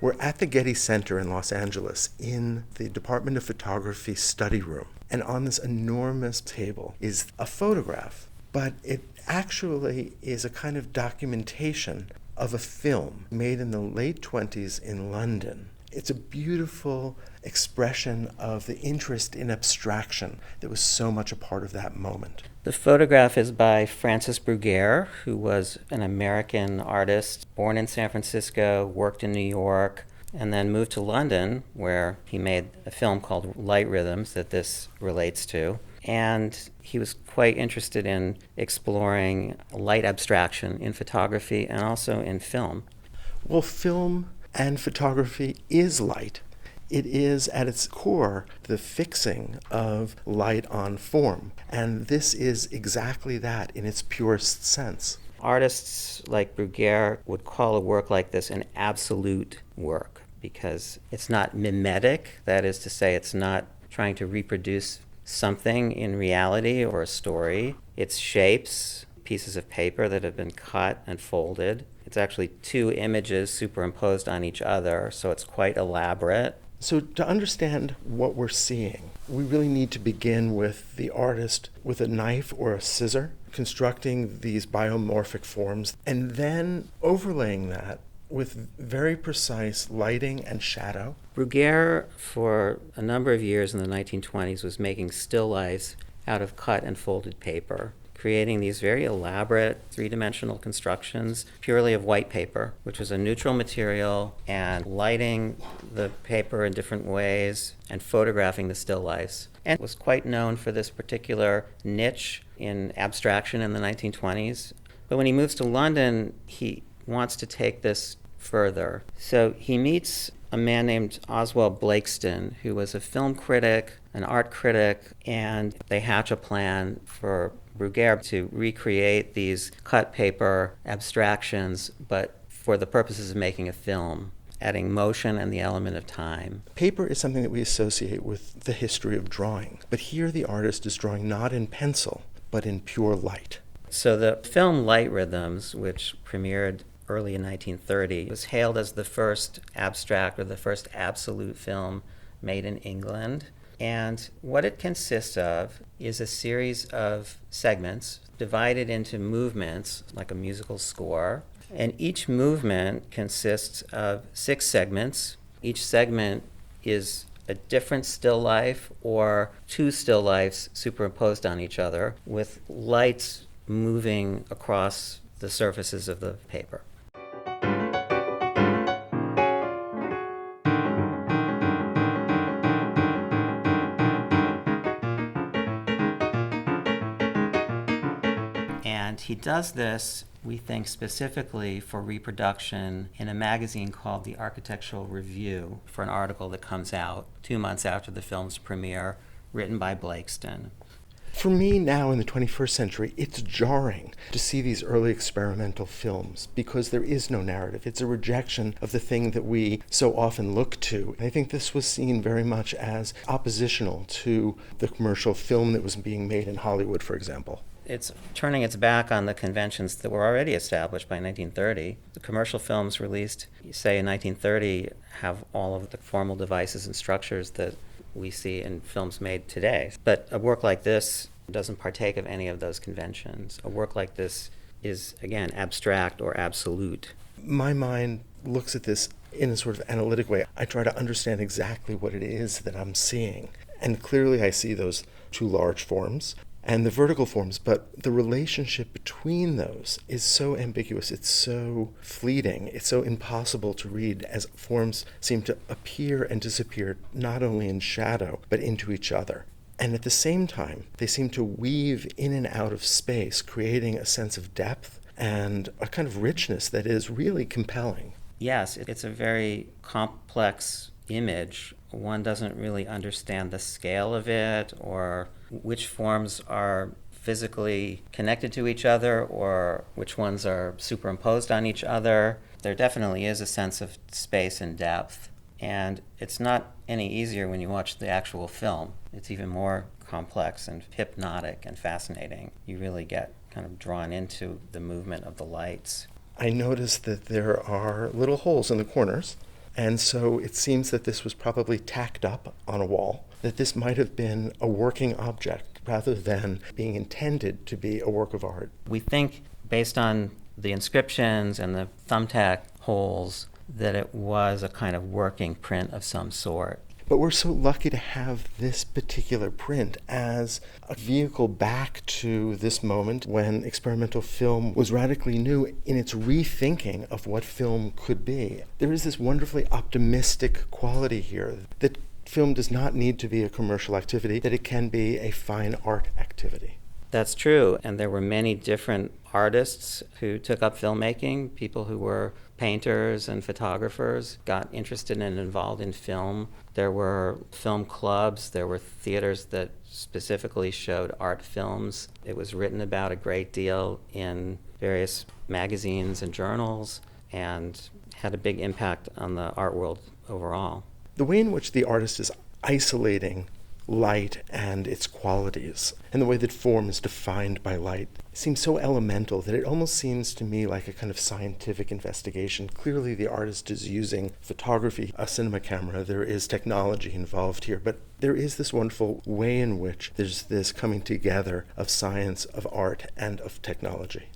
We're at the Getty Center in Los Angeles in the Department of Photography study room. And on this enormous table is a photograph, but it actually is a kind of documentation of a film made in the late 20s in London. It's a beautiful expression of the interest in abstraction that was so much a part of that moment. The photograph is by Francis Bruguière, who was an American artist, born in San Francisco, worked in New York, and then moved to London, where he made a film called Light Rhythms that this relates to. And he was quite interested in exploring light abstraction in photography and also in film. Well, film and photography is light. It is, at its core, the fixing of light on form. And this is exactly that in its purest sense. Artists like Bruguière would call a work like this an absolute work because it's not mimetic. That is to say, it's not trying to reproduce something in reality or a story. It's shapes, pieces of paper that have been cut and folded. It's actually two images superimposed on each other, so it's quite elaborate. So to understand what we're seeing, we really need to begin with the artist with a knife or a scissor, constructing these biomorphic forms, and then overlaying that with very precise lighting and shadow. Bruguière, for a number of years in the 1920s, was making still lifes out of cut and folded paper, creating these very elaborate three-dimensional constructions purely of white paper, which was a neutral material, and lighting the paper in different ways and photographing the still lifes. And was quite known for this particular niche in abstraction in the 1920s. But when he moves to London, he wants to take this further. So he meets a man named Oswald Blakeston, who was a film critic, an art critic, and they hatch a plan for Bruguière to recreate these cut paper abstractions, but for the purposes of making a film, adding motion and the element of time. Paper is something that we associate with the history of drawing, but here the artist is drawing not in pencil, but in pure light. So the film Light Rhythms, which premiered early in 1930, was hailed as the first abstract or the first absolute film made in England. And what it consists of is a series of segments divided into movements, like a musical score. And each movement consists of 6 segments. Each segment is a different still life or 2 still lifes superimposed on each other with lights moving across the surfaces of the paper. And he does this, we think, specifically for reproduction in a magazine called the Architectural Review for an article that comes out 2 months after the film's premiere, written by Blakeston. For me now in the 21st century, it's jarring to see these early experimental films because there is no narrative. It's a rejection of the thing that we so often look to. And I think this was seen very much as oppositional to the commercial film that was being made in Hollywood, for example. It's turning its back on the conventions that were already established by 1930. The commercial films released, say, in 1930 have all of the formal devices and structures that we see in films made today. But a work like this doesn't partake of any of those conventions. A work like this is, again, abstract or absolute. My mind looks at this in a sort of analytic way. I try to understand exactly what it is that I'm seeing. And clearly I see those 2 large forms and the vertical forms, but the relationship between those is so ambiguous, it's so fleeting, it's so impossible to read as forms seem to appear and disappear not only in shadow, but into each other. And at the same time, they seem to weave in and out of space, creating a sense of depth and a kind of richness that is really compelling. Yes, it's a very complex image. One doesn't really understand the scale of it or which forms are physically connected to each other or which ones are superimposed on each other. There definitely is a sense of space and depth, and it's not any easier when you watch the actual film. It's even more complex and hypnotic and fascinating. You really get kind of drawn into the movement of the lights. I noticed that there are little holes in the corners, And so it seems that this was probably tacked up on a wall, that this might have been a working object rather than being intended to be a work of art. We think, based on the inscriptions and the thumbtack holes, that it was a kind of working print of some sort. But we're so lucky to have this particular print as a vehicle back to this moment when experimental film was radically new in its rethinking of what film could be. There is this wonderfully optimistic quality here that film does not need to be a commercial activity, that it can be a fine art activity. That's true, and there were many different artists who took up filmmaking, people who were painters and photographers, got interested and involved in film. There were film clubs, there were theaters that specifically showed art films. It was written about a great deal in various magazines and journals, and had a big impact on the art world overall. The way in which the artist is isolating light and its qualities, and the way that form is defined by light, seems so elemental that it almost seems to me like a kind of scientific investigation. Clearly the artist is using photography, a cinema camera, there is technology involved here, but there is this wonderful way in which there's this coming together of science, of art, and of technology.